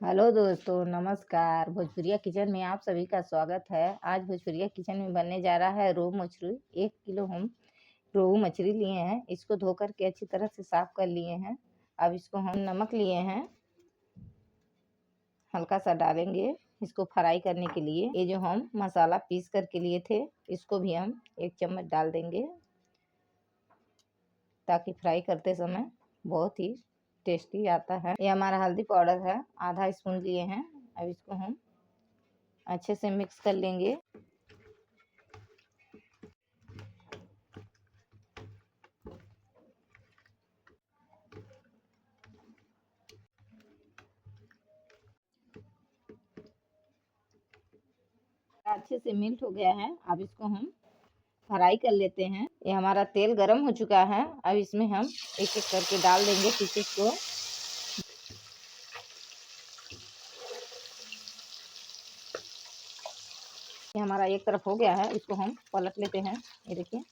Hello दोस्तों, नमस्कार। भोजपुरिया kitchen में आप सभी का स्वागत है। आज भोजपुरिया किचन में बनने जा रहा है रोहू मछली। 1 किलो हम रोहू मछली लिए हैं। इसको धो कर के अच्छी तरह से साफ कर लिए हैं। अब इसको हम नमक लिए हैं, हल्का सा डालेंगे इसको फ्राई करने के लिए। ये जो हम मसाला पीस करके लिए थे, इसको भी हम 1 चम्मच डाल देंगे ताकि फ्राई करते समय बहुत ही टेस्टी आता है। ये हमारा हल्दी पाउडर है, आधा स्पून लिए हैं। अब इसको हम अच्छे से मिक्स कर लेंगे। अच्छे से मिल्ट हो गया है। अब इसको हम फ्राई कर लेते हैं। ये हमारा तेल गरम हो चुका है। अब इसमें हम एक एक करके डाल देंगे पीसेस को। ये हमारा एक तरफ हो गया है, इसको हम पलट लेते हैं। ये देखिए,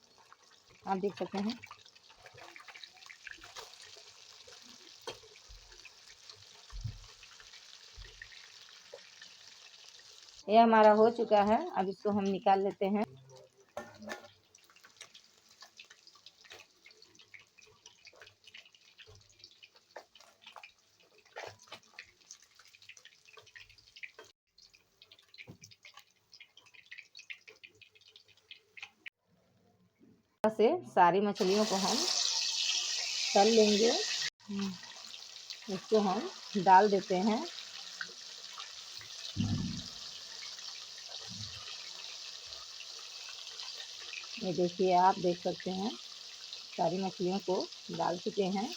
आप देख सकते हैं। ये हमारा हो चुका है। अब इसको हम निकाल लेते हैं। से सारी मछलियों को हम तल लेंगे। इसको हम डाल देते हैं। ये देखिए, आप देख सकते हैं सारी मछलियों को डाल चुके हैं।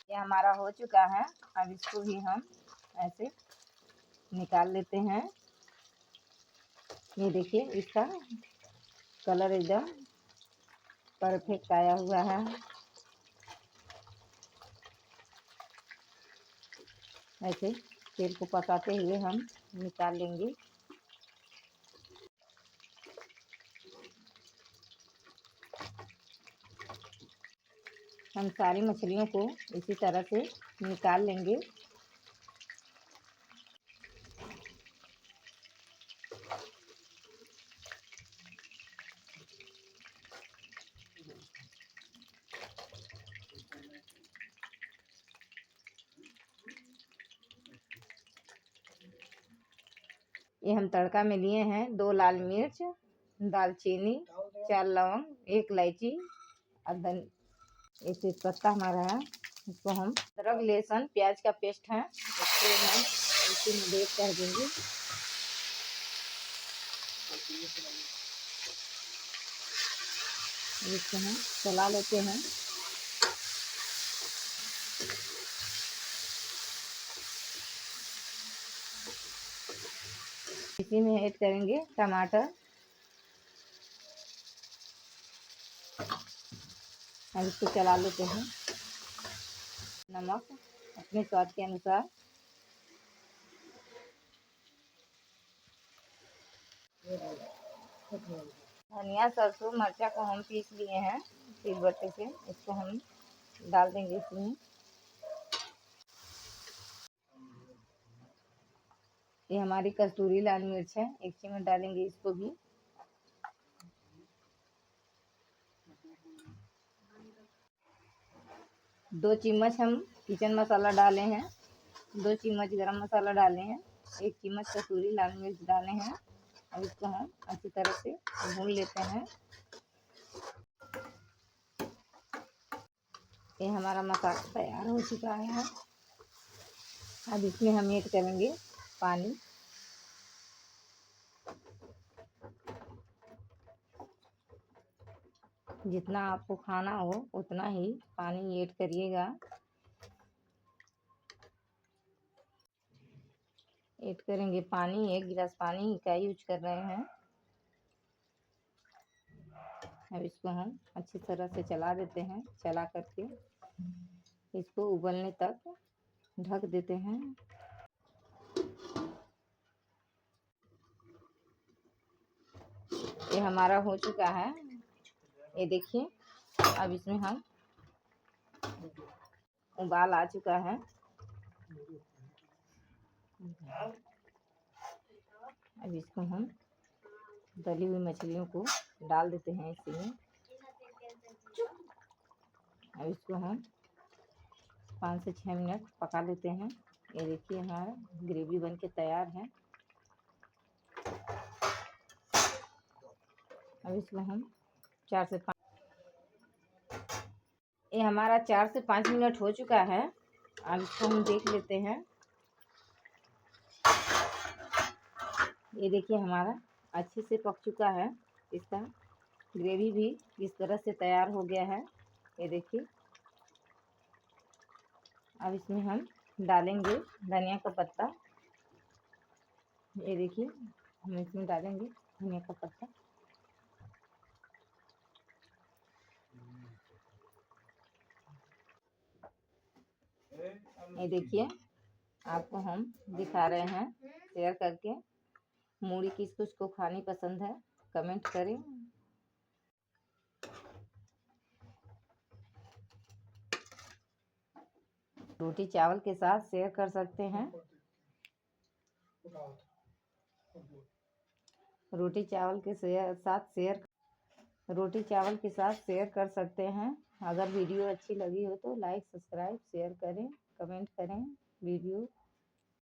ये हमारा हो चुका है। अब इसको भी हम ऐसे निकाल लेते हैं। ये देखिए, इसका कलर एकदम परफेक्ट आया हुआ है। ऐसे तेल को पकाते हुए हम निकाल लेंगे। हम सारी मछलियों को इसी तरह से निकाल लेंगे। ये हम तड़का में लिए हैं 2 लाल मिर्च, दालचीनी, 4 लौंग, 1 इलायची और ये तेज पत्ता हमारा है। इसको हम अदरक, लहसुन, प्याज का पेस्ट है, इसको हम इसी में डेट कर देंगे। इसको हम चला लेते हैं। इसी में ऐड करेंगे टमाटर। अब इसको चला लेते हैं। नमक अपने स्वाद के अनुसार। धनिया, सरसों, मिर्चा को हम पीस लिए हैं सिलबट्टे से। इसको हम डाल देंगे इसमें। ये हमारी कस्तूरी लाल मिर्च है, 1 चम्मच डालेंगे इसको भी। दो चम्मच हम किचन मसाला डाले हैं। 2 चम्मच गरम मसाला डाले हैं। 1 चम्मच कसूरी लाल मिर्च डाले हैं। अब इसको हम अच्छी तरह से भून लेते हैं। ये हमारा मसाला तैयार हो चुका है। अब इसमें हम ऐड करेंगे पानी। जितना आपको खाना हो उतना ही पानी ऐड करिएगा। ऐड करेंगे पानी, 1 गिलास पानी का यूज कर रहे हैं। अब इसको हम अच्छी तरह से चला देते हैं। चला करके इसको उबलने तक ढक देते हैं। ये हमारा हो चुका है। ये देखिए, अब इसमें हम उबाल आ चुका है। अब इसको हम तली हुई मछलियों को डाल देते हैं इसी में। अब इसको हम 5 से 6 मिनट पका लेते हैं। ये देखिए हमारा ग्रेवी बन के तैयार है। अब इसको हम 4 से 5 ये हमारा 4 से 5 मिनट हो चुका है। अब इसको हम देख लेते हैं। ये देखिए हमारा अच्छे से पक चुका है। इसका ग्रेवी भी इस तरह से तैयार हो गया है। ये देखिए। अब इसमें हम डालेंगे धनिया का पत्ता। ये देखिए हम इसमें डालेंगे धनिया का पत्ता। ये देखिए आपको हम दिखा रहे हैं शेयर करके। मूढ़ी किस को खानी पसंद है कमेंट करें। रोटी चावल के साथ शेयर कर सकते हैं। रोटी चावल के साथ शेयर कर सकते हैं। अगर वीडियो अच्छी लगी हो तो लाइक सब्सक्राइब शेयर करें, कमेंट करें। वीडियो